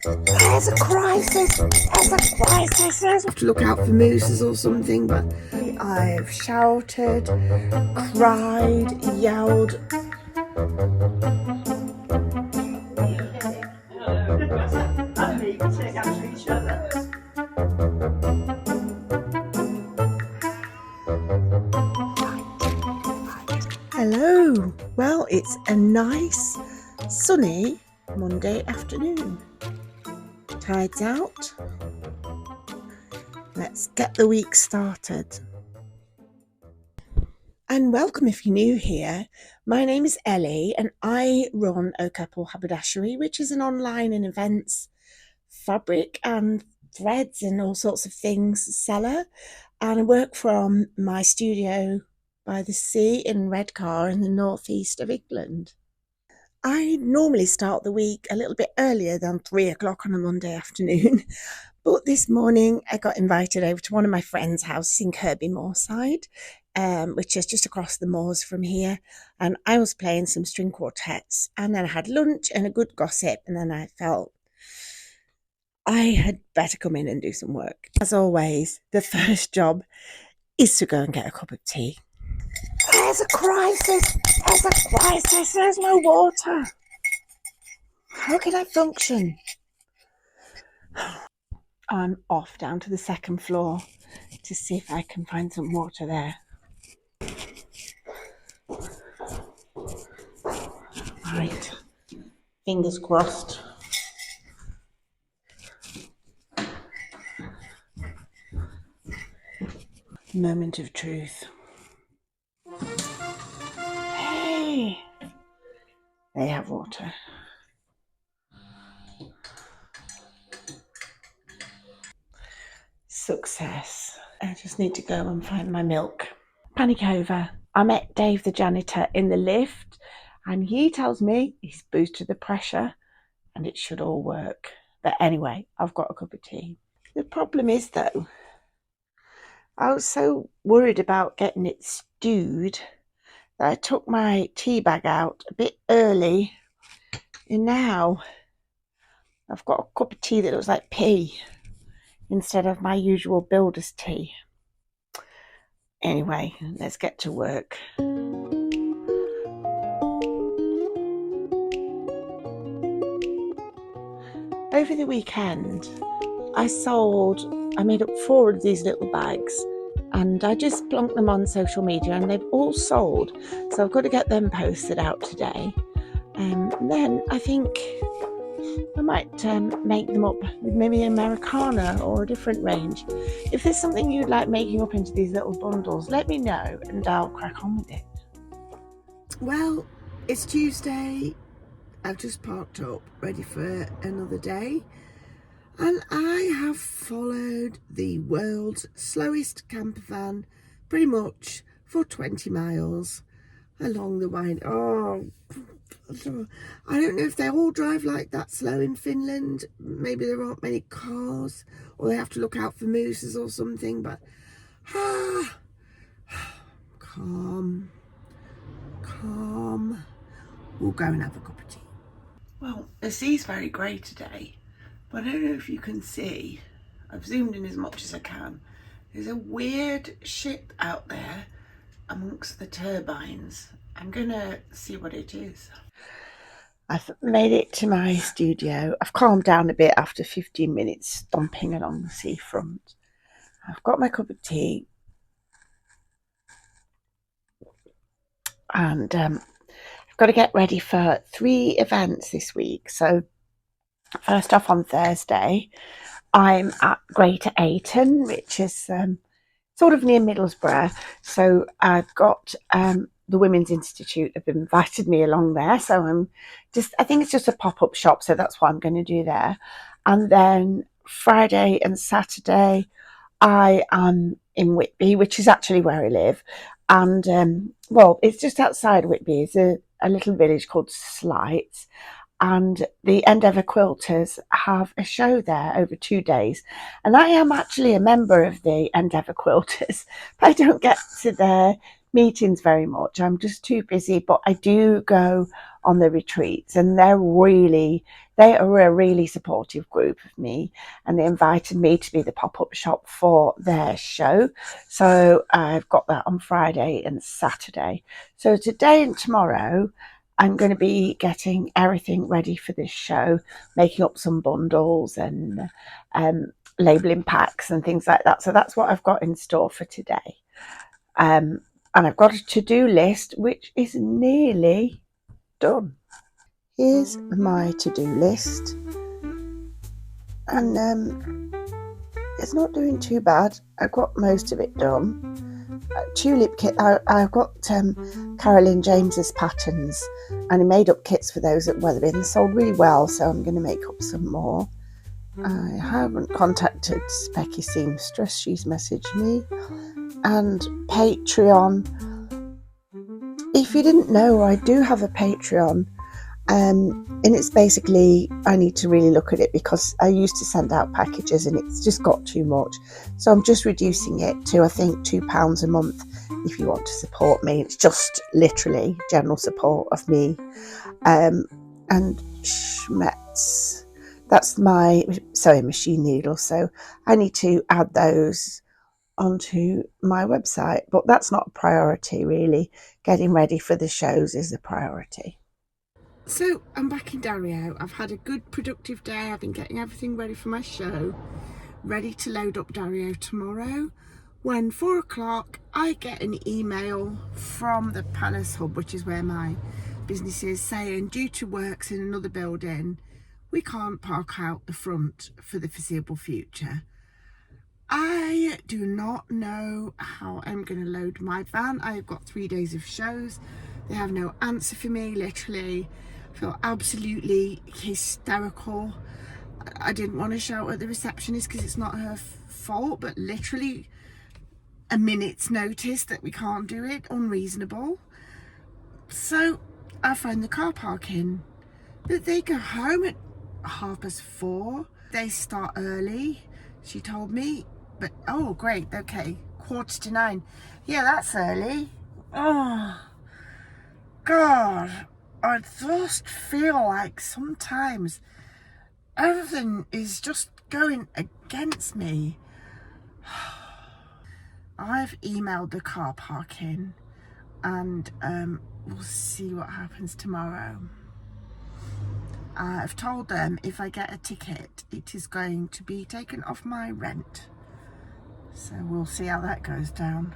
There's a crisis! There's a crisis! I have to look out for mooses or something, but I've shouted, cried, yelled. Hello! Well, it's a nice, sunny Monday afternoon. Tide's out. Let's get the week started. And welcome if you're new here. My name is Ellie and I run O Couple Haberdashery, which is an online and events fabric and threads and all sorts of things seller. And I work from my studio by the sea in Redcar in the northeast of England. I normally start the week a little bit earlier than 3 o'clock on a Monday afternoon, but this morning I got invited over to one of my friends' houses in Kirby Moorside, which is just across the moors from here, and I was playing some string quartets, and then I had lunch and a good gossip, and then I felt I had better come in and do some work. As always, the first job is to go and get a cup of tea. There's a crisis! There's a crisis! There's no water! How can I function? I'm off down to the second floor to see if I can find some water there. Right, fingers crossed. Moment of truth. Hey, they have water. Success. I just need to go and find my milk. Panic over. I met Dave the janitor in the lift and he tells me he's boosted the pressure and it should all work. But anyway, I've got a cup of tea. The problem is though, I was so worried about getting it stewed that I took my tea bag out a bit early and now I've got a cup of tea that looks like pea instead of my usual builder's tea. Anyway, let's get to work. Over the weekend, I made up 4 of these little bags and I just plunked them on social media and they've all sold. So I've got to get them posted out today. And then I think I might make them up with maybe Americana or a different range. If there's something you'd like making up into these little bundles, let me know and I'll crack on with it. Well, it's Tuesday. I've just parked up, ready for another day. And I have followed the world's slowest camper van pretty much for 20 miles along the wind. Oh, I don't know if they all drive like that slow in Finland. Maybe there aren't many cars or they have to look out for mooses or something, but calm. We'll go and have a cup of tea. Well, the sea's very grey today, but I don't know if you can see, I've zoomed in as much as I can. There's a weird ship out there amongst the turbines. I'm gonna see what it is. I've made it to my studio. I've calmed down a bit after 15 minutes stomping along the seafront. I've got my cup of tea and I've got to get ready for 3 events this week. So first off, on Thursday, I'm at Greater Ayton, which is sort of near Middlesbrough. So I've got the Women's Institute have invited me along there. So I think it's just a pop-up shop. So that's what I'm going to do there. And then Friday and Saturday, I am in Whitby, which is actually where I live. And well, it's just outside Whitby. It's a little village called Slights. And the Endeavour Quilters have a show there over 2 days. And I am actually a member of the Endeavour Quilters, but I don't get to their meetings very much. I'm just too busy, but I do go on the retreats and they're really They are a really supportive group of me, and they invited me to be the pop-up shop for their show. So I've got that on Friday and Saturday. So today and tomorrow I'm going to be getting everything ready for this show, making up some bundles and labeling packs and things like that. So that's what I've got in store for today. And I've got a to-do list which is nearly done. Here's my to-do list, and it's not doing too bad. I've got most of it done. Tulip kit, I've got Carolyn James's patterns, and I made up kits for those at Weatherby. They sold really well, so I'm going to make up some more. I haven't contacted Specky Seamstress, she's messaged me. And Patreon. If you didn't know, I do have a Patreon. And it's basically, I need to really look at it because I used to send out packages and it's just got too much. So I'm just reducing it to, I think, £2 a month if you want to support me. It's just literally general support of me. And Schmetz, that's my sewing machine needle. So I need to add those onto my website, but that's not a priority really. Getting ready for the shows is a priority. So I'm back in Dario. I've had a good productive day. I've been getting everything ready for my show, ready to load up Dario tomorrow. When 4 o'clock I get an email from the Palace Hub, which is where my business is, saying due to works in another building we can't park out the front for the foreseeable future. I do not know how I'm going to load my van. I've got 3 days of shows. They have no answer for me, literally. I feel absolutely hysterical. I didn't want to shout at the receptionist because it's not her fault, but literally a minute's notice that we can't do it, unreasonable. So I find the car parking, but they go home at 4:30. They start early, she told me, but oh great, okay, 9:15. Yeah, that's early. Oh God, I just feel like sometimes everything is just going against me. I've emailed the car parking and we'll see what happens tomorrow. I've told them if I get a ticket, it is going to be taken off my rent. So we'll see how that goes down.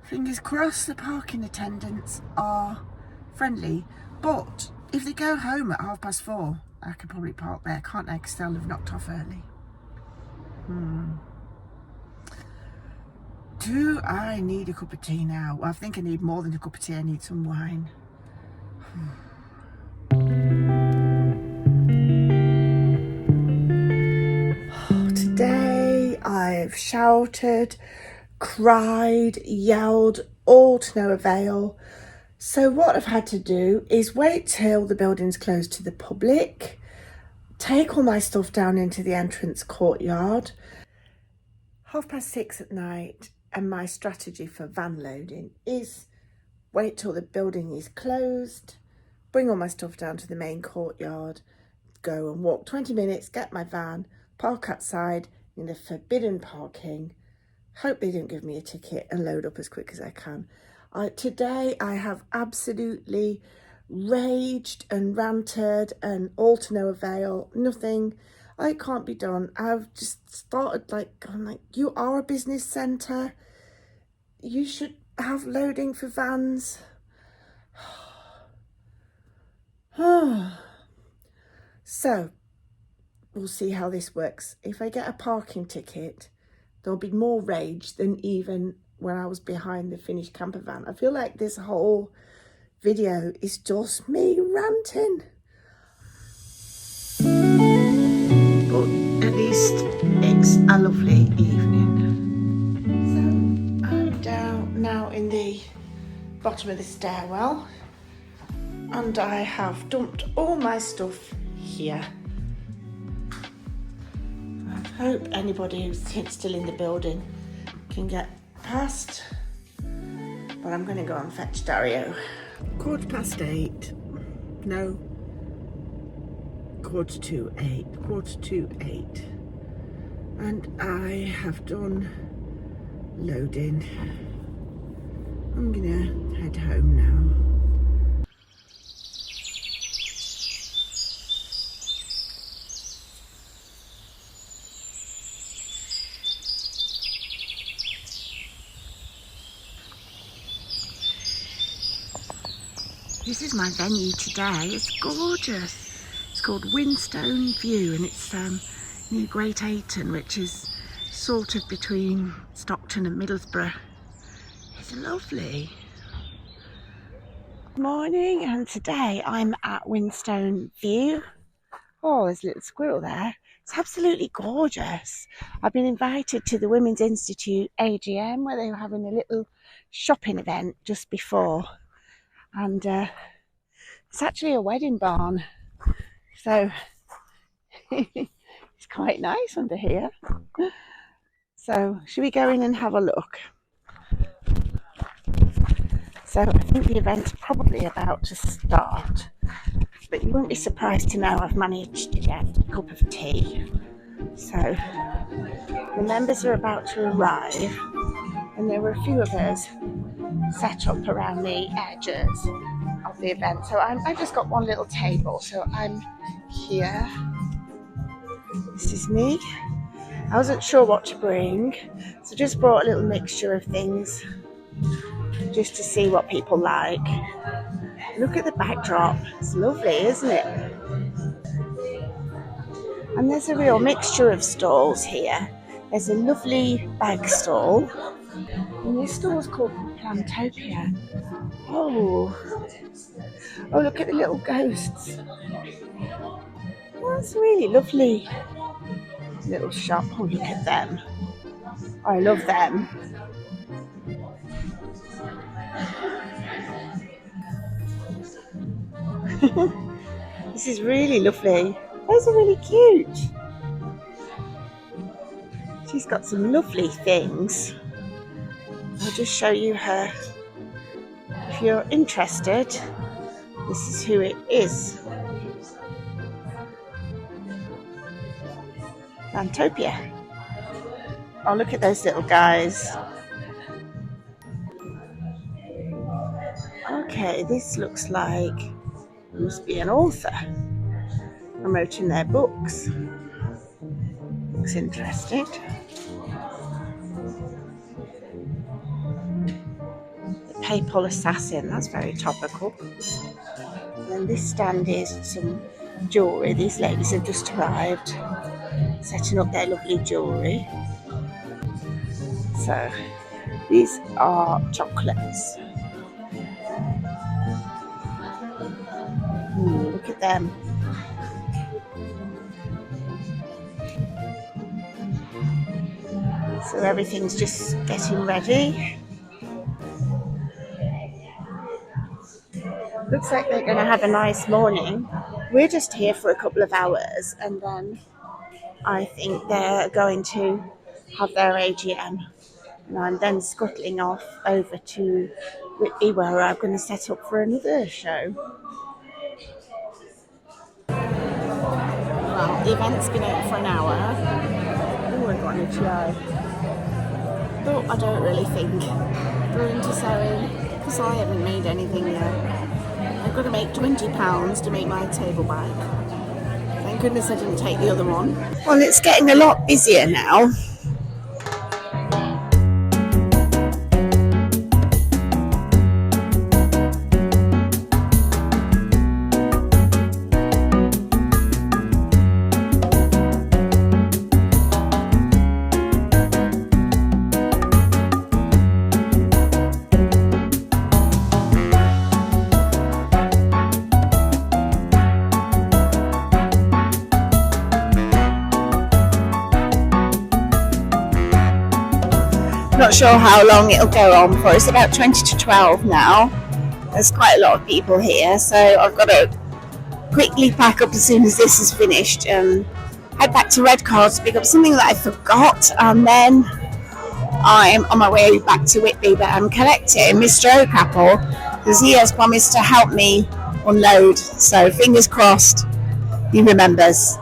Fingers crossed the parking attendants are friendly. But if they go home at 4:30, I could probably park there, can't I? Because they'll have knocked off early. Do I need a cup of tea now? Well, I think I need more than a cup of tea. I need some wine. Today I've shouted, cried, yelled, all to no avail. So what I've had to do is wait till the building's closed to the public, take all my stuff down into the entrance courtyard. 6:30 at night, and my strategy for van loading is wait till the building is closed, bring all my stuff down to the main courtyard, go and walk 20 minutes, get my van, park outside in the forbidden parking, hope they don't give me a ticket, and load up as quick as I can. Today I have absolutely raged and ranted and all to no avail. Nothing. It can't be done. I've just started I'm like, you are a business centre. You should have loading for vans. So we'll see how this works. If I get a parking ticket, there'll be more rage than even when I was behind the finished camper van. I feel like this whole video is just me ranting. But at least it's a lovely evening. So I'm down now in the bottom of the stairwell, and I have dumped all my stuff here. I hope anybody who's still in the building can get past, but I'm going to go and fetch Dario. 8:15. No, quarter to eight, and I have done loading. I'm gonna head home now. This is my venue today. It's gorgeous. It's called Winstone View, and it's near Great Ayton, which is sort of between Stockton and Middlesbrough. It's lovely. Good morning, and today I'm at Winstone View. Oh, there's a little squirrel there. It's absolutely gorgeous. I've been invited to the Women's Institute AGM, where they were having a little shopping event just before. And it's actually a wedding barn, so it's quite nice under here. So should we go in and have a look? So I think the event's probably about to start, but you won't be surprised to know I've managed to get a cup of tea. So the members are about to arrive, and there were a few of us set up around the edges of the event. So I just got one little table, so I'm here. This is me. I wasn't sure what to bring, so just brought a little mixture of things just to see what people like. Look at the backdrop. It's lovely, isn't it? And there's a real mixture of stalls here. There's a lovely bag stall, and this stall's called Plantopia. Oh, look at the little ghosts. That's really lovely. Little shop. Oh, look at them. I love them. This is really lovely. Those are really cute. She's got some lovely things. I'll just show you her. If you're interested, this is who it is. Plantopia. Oh, look at those little guys. Okay, this looks like must be an author promoting their books. Looks interesting. The PayPal Assassin, that's very topical. And then this stand is some jewellery. These ladies have just arrived, setting up their lovely jewellery. So these are chocolates. Look at them. So everything's just getting ready. Looks like they're going to have a nice morning. We're just here for a couple of hours, and then I think they're going to have their AGM. And I'm then scuttling off over to Whitby, where I'm going to set up for another show. Well, the event's been out for an hour. Oh, I've got an itchy eye. But I don't really think we're into sewing, because I haven't made anything yet. I've got to make £20 to make my table bag. Thank goodness I didn't take the other one. Well, it's getting a lot busier now. Not sure how long it'll go on for. It's about 20 to 12 now. There's quite a lot of people here, so I've got to quickly pack up as soon as this is finished and head back to Redcar to pick up something that I forgot, and then I'm on my way back to Whitby, but I'm collecting Mr. O'Capple because he has promised to help me unload, so fingers crossed He remembers.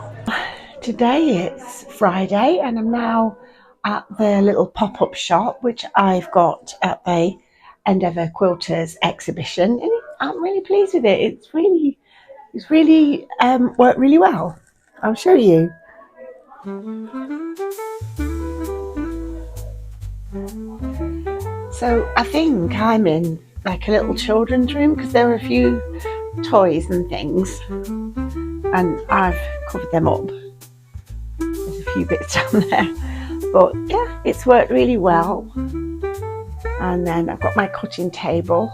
Today it's Friday and I'm now at the little pop-up shop which I've got at the Endeavour Quilters exhibition, and I'm really pleased with it. It's really worked really well. I'll show you. So I think I'm in like a little children's room because there are a few toys and things and I've covered them up. There's a few bits on there, but yeah, it's worked really well. And then I've got my cutting table.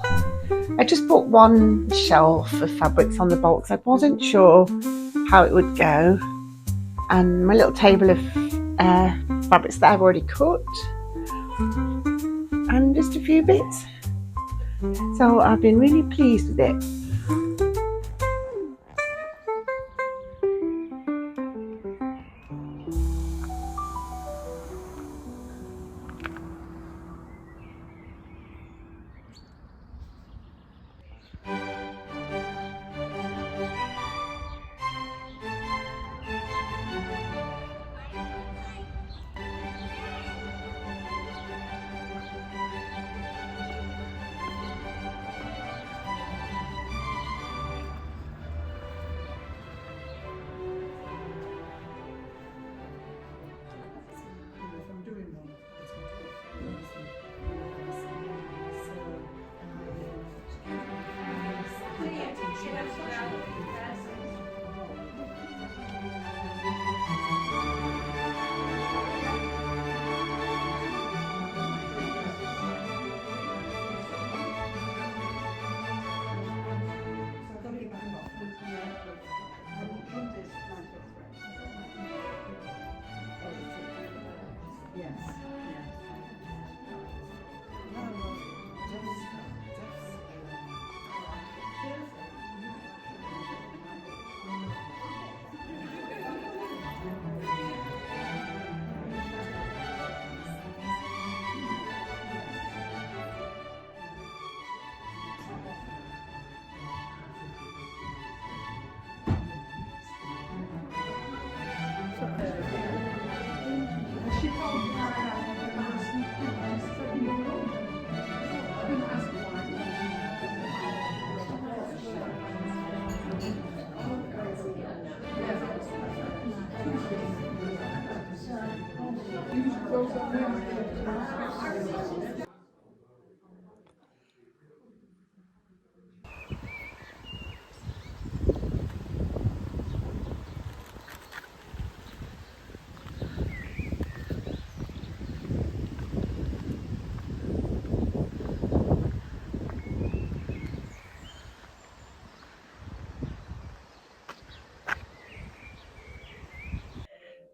I just put one shelf of fabrics on the bowl because I wasn't sure how it would go, and my little table of fabrics that I've already cut, and just a few bits. So I've been really pleased with it.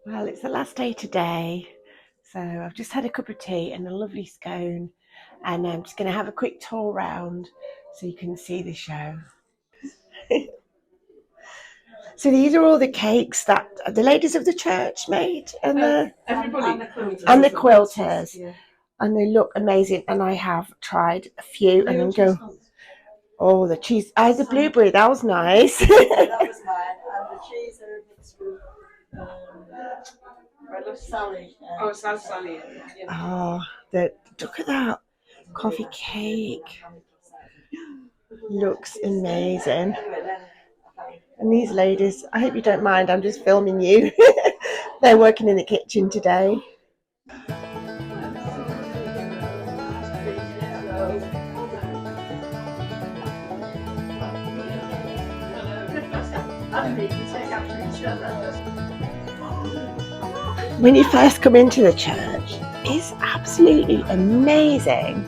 Well, it's the last day today, so I've just had a cup of tea and a lovely scone, and I'm just going to have a quick tour round so you can see the show. So these are all the cakes that the ladies of the church made, and the quilters, yeah. And they look amazing. And I have tried a few, and then go, oh, the cheese, the blueberry, that was nice. That was mine, and the cheese are mixed with Sally. Sally. Oh, look at that coffee cake. Looks amazing. And these ladies, I hope you don't mind, I'm just filming you. They're working in the kitchen today. When you first come into the church, it's absolutely amazing.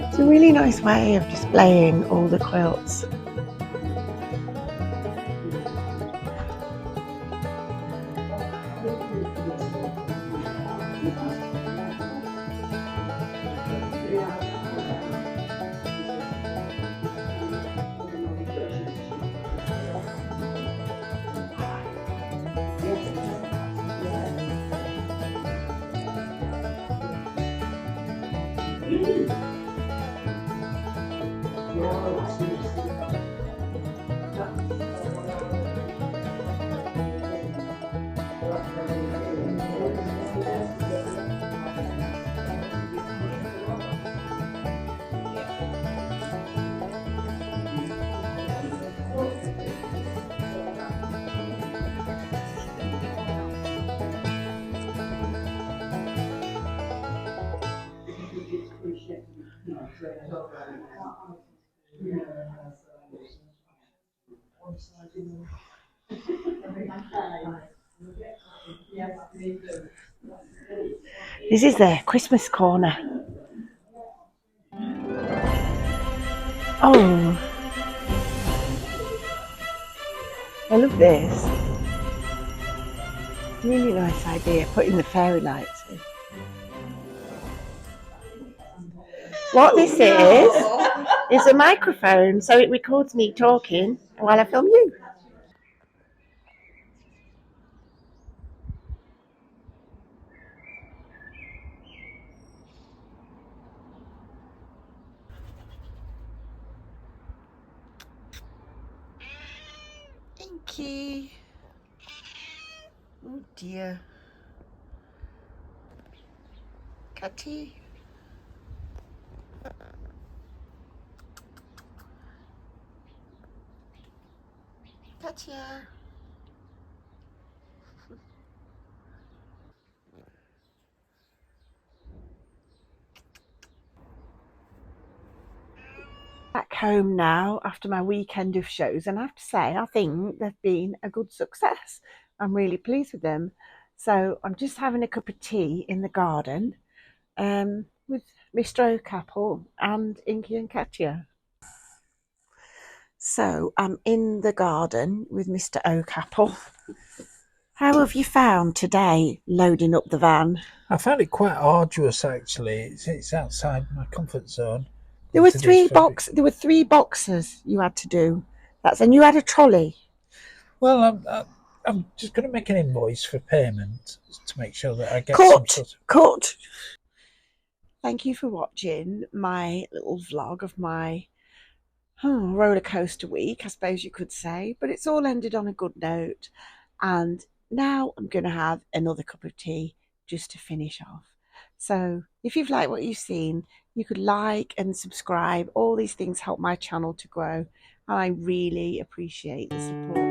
It's a really nice way of displaying all the quilts. This is the Christmas corner. Oh, I love this. Really nice idea, putting the fairy lights in. What this is a microphone, so it records me talking while I film you. Thank you. Oh dear. Catty. Katya. Back home now after my weekend of shows, and I have to say I think they've been a good success. I'm really pleased with them. So I'm just having a cup of tea in the garden with Mr. O'Capple and Inky and Katya. So I'm in the garden with Mr. O'Capple. How have you found today loading up the van? I found it quite arduous actually. It's outside my comfort zone. There were three boxes you had to do. And you had a trolley. Well, I'm just going to make an invoice for payment to make sure that I get some sort of... Cut. Thank you for watching my little vlog of my roller coaster week, I suppose you could say. But it's all ended on a good note. And now I'm going to have another cup of tea just to finish off. So if you've liked what you've seen, you could like and subscribe. All these things help my channel to grow. And I really appreciate the support.